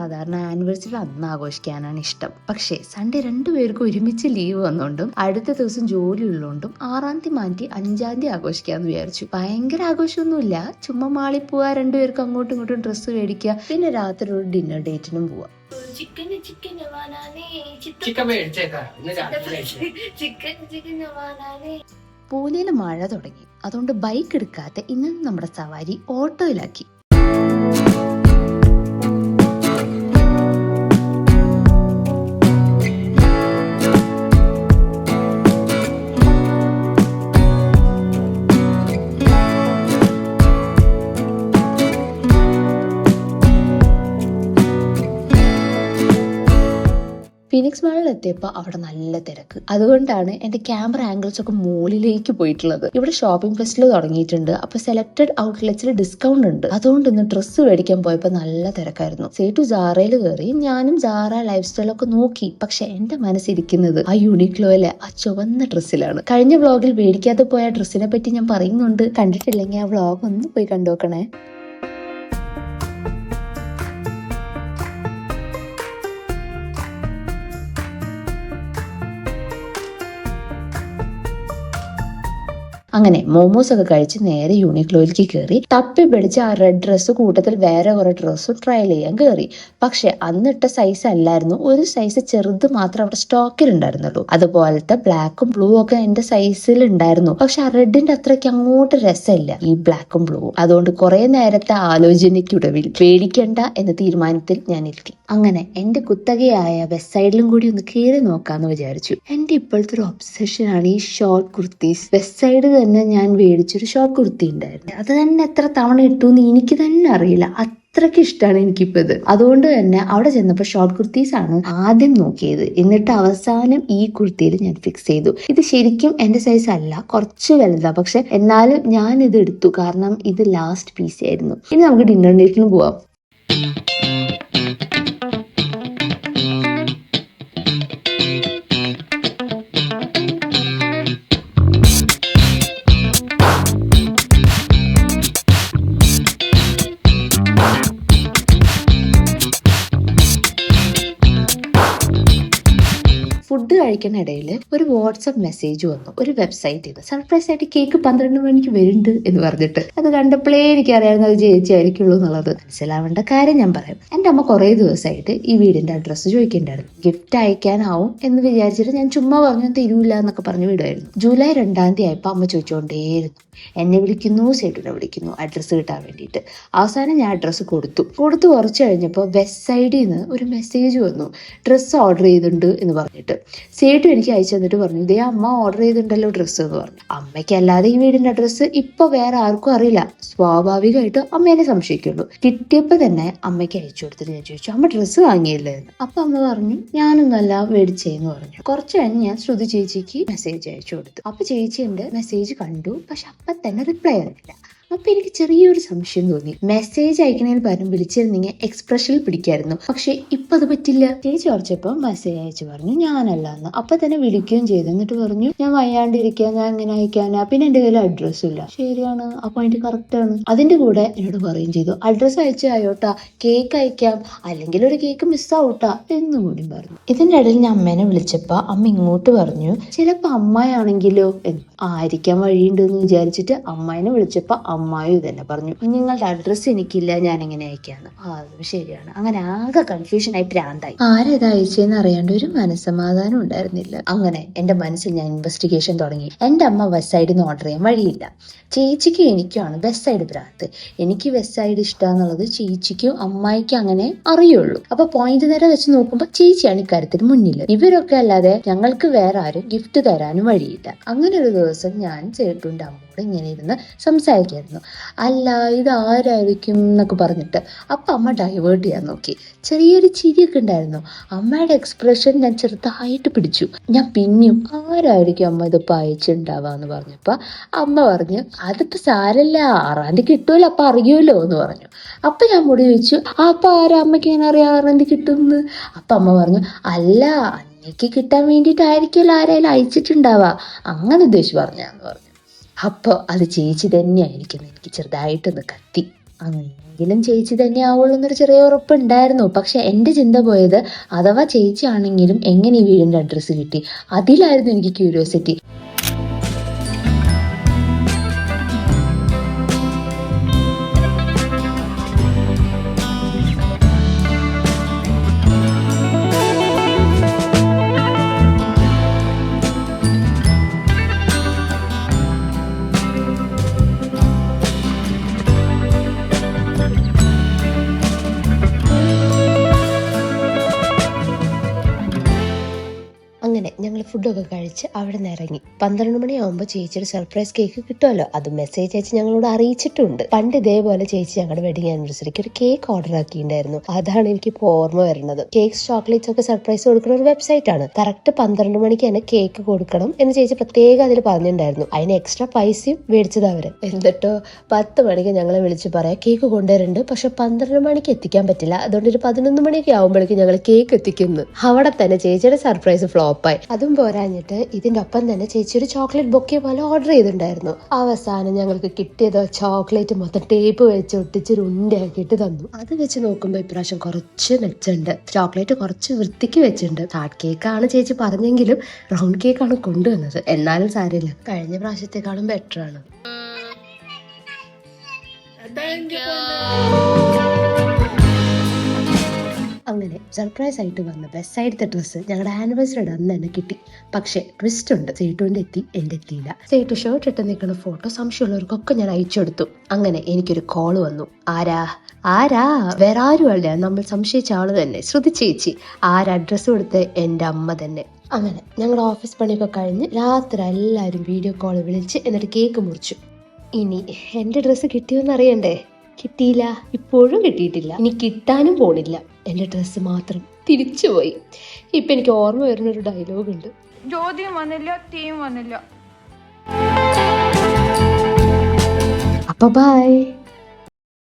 സാധാരണ ആനിവേഴ്സറി അന്ന് ആഘോഷിക്കാനാണ് ഇഷ്ടം. പക്ഷേ സൺഡേ രണ്ടുപേർക്കും ഒരുമിച്ച് ലീവ് വന്നോണ്ടും അടുത്ത ദിവസം ജോലി ഉള്ളതുകൊണ്ടും 6-ാം തീയതി മാറ്റി 5-ാം തീയതി ആഘോഷിക്കാന്ന് വിചാരിച്ചു. ഭയങ്കര ആഘോഷമൊന്നുമില്ല, ചുമ്മാ മാളിൽ പോവാ, രണ്ടുപേർക്കും അങ്ങോട്ടും ഇങ്ങോട്ടും ഡ്രസ്സ് മേടിക്കുക, പിന്നെ രാത്രി ഒരു ഡിന്നർ ഡേറ്റിനും പോവാം. പൂനെയിൽ മഴ തുടങ്ങി, അതുകൊണ്ട് ബൈക്ക് എടുക്കാതെ ഇന്ന് നമ്മുടെ സവാരി ഓട്ടോയിലാക്കി. ഫീനിക്സ് മാളിൽ എത്തിയപ്പോൾ അവിടെ നല്ല തിരക്ക്. അതുകൊണ്ടാണ് എൻ്റെ ക്യാമറ ആംഗിൾസ് ഒക്കെ മുകളിലേക്ക് പോയിട്ടുള്ളത്. ഇവിടെ ഷോപ്പിംഗ് ഫെസ്റ്റിൽ തുടങ്ങിയിട്ടുണ്ട്. അപ്പോൾ സെലക്ടഡ് ഔട്ട്ലെറ്റ്സിൽ ഡിസ്കൗണ്ട് ഉണ്ട്. അതുകൊണ്ട് ഇന്ന് ഡ്രസ്സ് മേടിക്കാൻ പോയപ്പോൾ നല്ല തിരക്കായിരുന്നു. സേട്ടു ജാറയിൽ കയറി. ഞാനും ജാറ ലൈഫ് സ്റ്റൈലൊക്കെ നോക്കി. പക്ഷെ എൻ്റെ മനസ്സിരിക്കുന്നത് ആ യൂണിക്ലോയിലെ ആ ചുവന്ന ഡ്രസ്സിലാണ്. കഴിഞ്ഞ വ്ളോഗിൽ മേടിക്കാതെ പോയ ഡ്രസ്സിനെ പറ്റി ഞാൻ പറയുന്നുണ്ട്. കണ്ടിട്ടില്ലെങ്കിൽ ആ വ്ളോഗ് ഒന്ന് പോയി കണ്ടുനോക്കണേ. അങ്ങനെ മോമോസ് ഒക്കെ കഴിച്ച് നേരെ യൂണിക്ലോയിലേക്ക് കയറി. തപ്പി പിടിച്ച് ആ റെഡ് ഡ്രസ്സ് കൂട്ടത്തിൽ വേറെ കുറെ ഡ്രസ്സും ട്രയൽ ചെയ്യാൻ കയറി. പക്ഷെ അന്നിട്ട സൈസ് അല്ലായിരുന്നു, ഒരു സൈസ് ചെറുത് മാത്രം അവിടെ സ്റ്റോക്കിൽ ഉണ്ടായിരുന്നുള്ളൂ. അതുപോലത്തെ ബ്ലാക്കും ബ്ലൂ ഒക്കെ എന്റെ സൈസിൽ ഉണ്ടായിരുന്നു. പക്ഷെ ആ റെഡിന്റെ അത്രയ്ക്ക് അങ്ങോട്ട് രസമില്ല ഈ ബ്ലാക്കും ബ്ലൂവും. അതുകൊണ്ട് കുറെ നേരത്തെ ആലോചനയ്ക്കൊടുവിൽ പേടിക്കണ്ട എന്ന തീരുമാനത്തിൽ ഞാൻ എത്തി. അങ്ങനെ എന്റെ കുത്തകയായ വെസ്റ്റ് സൈഡിലും കൂടി ഒന്ന് കയറി നോക്കാന്ന് വിചാരിച്ചു. എന്റെ ഇപ്പോഴത്തെ ഒരു ഒബ്സഷൻ ആണ് ഈ ഷോർട്ട് കുർത്തീസ്. വെസ്റ്റ് സൈഡ് തന്നെ ഞാൻ മേടിച്ചൊരു ഷോർട്ട് കുർത്തി ഉണ്ടായിരുന്നു. അത് തന്നെ എത്ര തവണ ഇട്ടു എന്ന് എനിക്ക് തന്നെ അറിയില്ല, അത്രയ്ക്ക് ഇഷ്ടമാണ് എനിക്കിപ്പോൾ ഇത്. അതുകൊണ്ട് തന്നെ അവിടെ ചെന്നപ്പോൾ ഷോർട്ട് കുർത്തീസ് ആണ് ആദ്യം നോക്കിയത്. എന്നിട്ട് അവസാനം ഈ കുർത്തിയിൽ ഞാൻ ഫിക്സ് ചെയ്തു. ഇത് ശരിക്കും എന്റെ സൈസ് അല്ല, കുറച്ച് വലുതാ. പക്ഷെ എന്നാലും ഞാൻ ഇത് എടുത്തു, കാരണം ഇത് ലാസ്റ്റ് പീസ് ആയിരുന്നു. ഇനി നമുക്ക് ഡിന്നർ ഡേറ്റിന് പോവാം. ഫുഡ് കഴിക്കുന്ന ഇടയിൽ ഒരു വാട്സപ്പ് മെസ്സേജ് വന്നു. ഒരു വെബ്സൈറ്റിൽ നിന്ന് സർപ്രൈസ് ആയിട്ട് കേക്ക് 12 മണിക്ക് വരുന്നുണ്ട് എന്ന് പറഞ്ഞിട്ട്. അത് കണ്ടപ്പോഴേ എനിക്ക് അറിയാവുന്ന അത് ചേച്ചി ആയിരിക്കുള്ളൂ എന്നുള്ളത്. മനസ്സിലാവേണ്ട കാര്യം ഞാൻ പറയാം. എൻ്റെ അമ്മ കുറേ ദിവസമായിട്ട് ഈ വീടിന്റെ അഡ്രസ്സ് ചോദിക്കേണ്ടായിരുന്നു. ഗിഫ്റ്റ് അയക്കാനാവും എന്ന് വിചാരിച്ചിട്ട് ഞാൻ ചുമ്മാ പറഞ്ഞു തരൂല്ല എന്നൊക്കെ പറഞ്ഞു വിടുമായിരുന്നു. ജൂലൈ 2-ാം തീയതി ആയപ്പോൾ അമ്മ ചോദിച്ചുകൊണ്ടേയിരുന്നു. എന്നെ വിളിക്കുന്നു, സേട്ടുനെ വിളിക്കുന്നു അഡ്രസ്സ് കിട്ടാൻ വേണ്ടിയിട്ട്. അവസാനം ഞാൻ അഡ്രസ്സ് കൊടുത്തു കുറച്ച് കഴിഞ്ഞപ്പോൾ വെസ്റ്റ് സൈഡിൽ നിന്ന് ഒരു മെസ്സേജ് വന്നു, ഡ്രസ്സ് ഓർഡർ ചെയ്തിട്ടുണ്ട് എന്ന് പറഞ്ഞിട്ട്. സേട്ടു എനിക്ക് അയച്ചു തന്നിട്ട് പറഞ്ഞു, ഇതേ അമ്മ ഓർഡർ ചെയ്തിട്ടുണ്ടല്ലോ ഡ്രസ്സ് എന്ന് പറഞ്ഞു. അമ്മയ്ക്കല്ലാതെ ഈ വീടിന്റെ അഡ്രസ്സ് ഇപ്പൊ വേറെ ആർക്കും അറിയില്ല. സ്വാഭാവികമായിട്ട് അമ്മേനെ സംശയിക്കുള്ളൂ. കിട്ടിയപ്പോൾ തന്നെ അമ്മയ്ക്ക് അയച്ചു കൊടുത്തിട്ട് ഞാൻ ചോദിച്ചു, അമ്മ ഡ്രസ്സ് വാങ്ങിയില്ലേ എന്ന്. അപ്പൊ അമ്മ പറഞ്ഞു, ഞാനൊന്നല്ല മേടിച്ചേന്ന് പറഞ്ഞു. കുറച്ച് കഴിഞ്ഞ് ഞാൻ ശ്രുതി ചേച്ചിക്ക് മെസ്സേജ് അയച്ചു കൊടുത്തു. അപ്പൊ ചേച്ചി എന്റെ മെസ്സേജ് കണ്ടു, പക്ഷെ അപ്പൊ തന്നെ റിപ്ലൈ ആയിരുന്നില്ല. അപ്പൊ എനിക്ക് ചെറിയൊരു സംശയം തോന്നി. മെസ്സേജ് അയക്കണേന് പകരം വിളിച്ചിരുന്നെങ്കിൽ എക്സ്പ്രഷനിൽ പിടിക്കായിരുന്നു. പക്ഷെ ഇപ്പൊ അത് പറ്റില്ല. ചേച്ചി ഉറച്ചപ്പോ മെസ്സേജ് അയച്ചു പറഞ്ഞു ഞാനല്ല എന്ന്. അപ്പൊ തന്നെ വിളിക്കുകയും ചെയ്തു. എന്നിട്ട് പറഞ്ഞു, ഞാൻ വയ്യാണ്ടിരിക്കുക, ഞാൻ എങ്ങനെ അയക്കാനാ, പിന്നെ എന്റെ കയ്യിൽ അഡ്രസ്സും ഇല്ല. ശരിയാണ്, ആ പോയിന്റ് കറക്റ്റ് ആണ്. അതിന്റെ കൂടെ എന്നോട് പറയുകയും ചെയ്തു, അഡ്രസ്സ് അയച്ചു ആയോട്ടാ, കേക്ക് അയക്കാം, അല്ലെങ്കിൽ ഒരു കേക്ക് മിസ്സാവൂട്ടാ എന്നും കൂടി പറഞ്ഞു. ഇതിന്റെ ഇടയിൽ ഞാൻ അമ്മേനെ വിളിച്ചപ്പോ അമ്മ ഇങ്ങോട്ട് പറഞ്ഞു, ചിലപ്പോ അമ്മായാണെങ്കിലോ എന്ന്. ആയിരിക്കാൻ വഴിയുണ്ടെന്ന് വിചാരിച്ചിട്ട് അമ്മായിനെ വിളിച്ചപ്പോ അമ്മായും ഇതന്നെ പറഞ്ഞു, നിങ്ങളുടെ അഡ്രസ്സ് എനിക്കില്ല, ഞാൻ എങ്ങനെ അയക്കാന്ന്. അത് ശരിയാണ്. അങ്ങനെ ആകെ കൺഫ്യൂഷൻ ആയി ഭ്രാന്തായി. ആരേതാ അയച്ചെന്ന് അറിയാണ്ട് ഒരു മനസ്സമാധാനം ഉണ്ടായിരുന്നില്ല. അങ്ങനെ എന്റെ മനസ്സിൽ ഞാൻ ഇൻവെസ്റ്റിഗേഷൻ തുടങ്ങി. എന്റെ അമ്മ വെസ്റ്റ് സൈഡിൽ നിന്ന് ഓർഡർ ചെയ്യാൻ വഴിയില്ല. ചേച്ചിക്കും എനിക്കാണ് വെസ്റ്റ് സൈഡ് ഭ്രാന്ത്. എനിക്ക് വെസ്റ്റ് സൈഡ് ഇഷ്ടമെന്നുള്ളത് ചേച്ചിക്കും അമ്മായിക്കും അങ്ങനെ അറിയുള്ളൂ. അപ്പൊ പോയിന്റ് നേരെ വെച്ച് നോക്കുമ്പോൾ ചേച്ചിയാണ് ഇക്കാര്യത്തിൽ മുന്നിൽ. ഇവരൊക്കെ അല്ലാതെ ഞങ്ങൾക്ക് വേറെ ആരും ഗിഫ്റ്റ് തരാനും വഴിയില്ല. അങ്ങനെ ഒരു ദിവസം ഞാൻ ചേട്ടുന്റെ അമ്മയോട് ഇങ്ങനെ ഇരുന്ന് സംസാരിക്കായിരുന്നു. അല്ല ഇത് ആരായിരിക്കും എന്നൊക്കെ പറഞ്ഞിട്ട്. അപ്പൊ അമ്മ ഡൈവേർട്ട് ചെയ്യാൻ നോക്കി. ചെറിയൊരു ചിരിയൊക്കെ ഉണ്ടായിരുന്നു. അമ്മയുടെ എക്സ്പ്രഷൻ ഞാൻ ചെറുതായിട്ട് പിടിച്ചു. ഞാൻ പിന്നെയും ആരായിരിക്കും അമ്മ ഇതിപ്പോ അയച്ചിട്ടുണ്ടാവാന്ന് പറഞ്ഞപ്പോ അമ്മ പറഞ്ഞു, അതിപ്പോ സാരല്ല, 6-ാം തീയതി കിട്ടുമല്ലോ, അപ്പൊ അറിയുമല്ലോ എന്ന് പറഞ്ഞു. അപ്പൊ ഞാൻ മുടി ചോദിച്ചു, അപ്പൊ ആരാ അമ്മയ്ക്ക് എങ്ങനെ അറിയാം 6-ാം തീയതി കിട്ടുമെന്ന്? അപ്പൊ അമ്മ പറഞ്ഞു, അല്ല അന്നേക്ക് കിട്ടാൻ വേണ്ടിയിട്ടായിരിക്കുമല്ലോ ആരായാലും അയച്ചിട്ടുണ്ടാവാ, അങ്ങനെ ഉദ്ദേശിച്ച് പറഞ്ഞാന്ന് പറഞ്ഞു. അപ്പോൾ അത് ചേച്ചി തന്നെയായിരിക്കും. എനിക്ക് ചെറുതായിട്ടൊന്ന് കത്തി. അങ്ങനെയെങ്കിലും ചേച്ചി തന്നെ ആവുള്ളൂ എന്നൊരു ചെറിയ ഉറപ്പുണ്ടായിരുന്നു. പക്ഷെ എൻ്റെ ചിന്ത പോയത് അഥവാ ചേച്ചി ആണെങ്കിലും എങ്ങനെ ഈ വീടിൻ്റെ അഡ്രസ്സ് കിട്ടി, അതിലായിരുന്നു എനിക്ക് ക്യൂരിയോസിറ്റി. അങ്ങനെ ഞങ്ങൾ ഫുഡൊക്കെ കഴിച്ച് അവിടെ നിന്ന് ഇറങ്ങി. 12 മണിയാകുമ്പോൾ ചേച്ചിയുടെ സർപ്രൈസ് കേക്ക് കിട്ടുമല്ലോ, അത് മെസ്സേജ് അയച്ച് ഞങ്ങളോട് അറിയിച്ചിട്ടുണ്ട്. പണ്ട് ഇതേപോലെ ചേച്ചി ഞങ്ങളുടെ വെഡിങ് ആനിവേഴ്സറിക്ക് ഒരു കേക്ക് ഓർഡർ ആക്കിയിട്ടുണ്ടായിരുന്നു. അതാണ് എനിക്കിപ്പോൾ ഓർമ്മ വരുന്നത്. കേക്ക്സ് ചോക്ലേറ്റ്സ് ഒക്കെ സർപ്രൈസ് കൊടുക്കുന്ന ഒരു വെബ്സൈറ്റ് ആണ്. കറക്റ്റ് 12 മണിക്ക് തന്നെ കേക്ക് കൊടുക്കണം എന്ന് ചേച്ചി പ്രത്യേകം അതിൽ പറഞ്ഞിട്ടുണ്ടായിരുന്നു. അതിന് എക്സ്ട്രാ പൈസയും മേടിച്ചത് അവര്. എന്നിട്ടോ 10 മണിക്ക് ഞങ്ങളെ വിളിച്ച് പറയാം കേക്ക് കൊണ്ടുവരുന്നുണ്ട്, പക്ഷെ 12 മണിക്ക് എത്തിക്കാൻ പറ്റില്ല, അതുകൊണ്ട് ഒരു 11 മണിയൊക്കെ ആകുമ്പോഴേക്കും ഞങ്ങൾ കേക്ക് എത്തിക്കുന്നു. അവിടെ തന്നെ ചേച്ചിയുടെ സർപ്രൈസ് ഫ്ലോപ്പായി. അതും പോരാഞ്ഞിട്ട് ഇതിന്റെ ഒപ്പം തന്നെ ചേച്ചി ഒരു ചോക്ലേറ്റ് ബൊക്കെ പോലെ ഓർഡർ ചെയ്തിട്ടുണ്ടായിരുന്നു. അവസാനം ഞങ്ങൾക്ക് കിട്ടിയതോ ചോക്ലേറ്റ് മൊത്തം ടേപ്പ് വെച്ച് ഒട്ടിച്ചൊരു ഉണ്ടയാക്കിയിട്ട് തന്നു. അത് വെച്ച് നോക്കുമ്പോൾ ഇപ്രാവശ്യം കുറച്ച് മെച്ചുണ്ട്. ചോക്ലേറ്റ് കുറച്ച് വൃത്തിക്ക് വെച്ചിട്ടുണ്ട്. ഹാർട്ട് കേക്കാണ് ചേച്ചി പറഞ്ഞെങ്കിലും റൗണ്ട് കേക്കാണ് കൊണ്ടുവന്നത്. എന്നാലും സാരമില്ല, കഴിഞ്ഞ പ്രാവശ്യത്തെക്കാളും ബെറ്റർ ആണ്. അങ്ങനെ സർപ്രൈസ് ആയിട്ട് വന്ന ബെസ്റ്റ് സൈഡത്തെ ഡ്രസ്സ് ഞങ്ങളുടെ ആനിവേഴ്സറിയുടെ അന്ന് തന്നെ കിട്ടി. പക്ഷേ ട്വിസ്റ്റ് ഉണ്ട്, സേട്ടുവിൻ്റെ എത്തി, എൻ്റെ എത്തിയില്ല. സേട്ടു ഷർട്ട് ഇട്ട് നിൽക്കുന്ന ഫോട്ടോ സംശയമുള്ളവർക്കൊക്കെ ഞാൻ അയച്ചു കൊടുത്തു. അങ്ങനെ എനിക്കൊരു കോള് വന്നു. ആരാ വേറെ ആരുമല്ല, നമ്മൾ സംശയിച്ച ആള് തന്നെ, ശ്രുതി ചേച്ചി. അഡ്രസ്സ് കൊടുത്ത് എൻ്റെ അമ്മ തന്നെ. അങ്ങനെ ഞങ്ങളുടെ ഓഫീസ് പണിയൊക്കെ കഴിഞ്ഞ് രാത്രി എല്ലാവരും വീഡിയോ കോൾ വിളിച്ച് എന്നിട്ട് കേക്ക് മുറിച്ചു. ഇനി എൻ്റെ ഡ്രസ്സ് കിട്ടിയോന്ന് അറിയണ്ടേ? കിട്ടിയില്ല, ഇപ്പോഴും കിട്ടിയിട്ടില്ല, ഇനി കിട്ടാനും പോണില്ല. എൻ്റെ ഡ്രസ്സ് മാത്രം തിരിച്ചുപോയി. ഇപ്പം എനിക്ക് ഓർമ്മ വരുന്നൊരു ഡയലോഗ് ഉണ്ട്, ജ്യോതിയും വന്നില്ല, തീയും വന്നില്ല. അപ്പൊ ബൈ.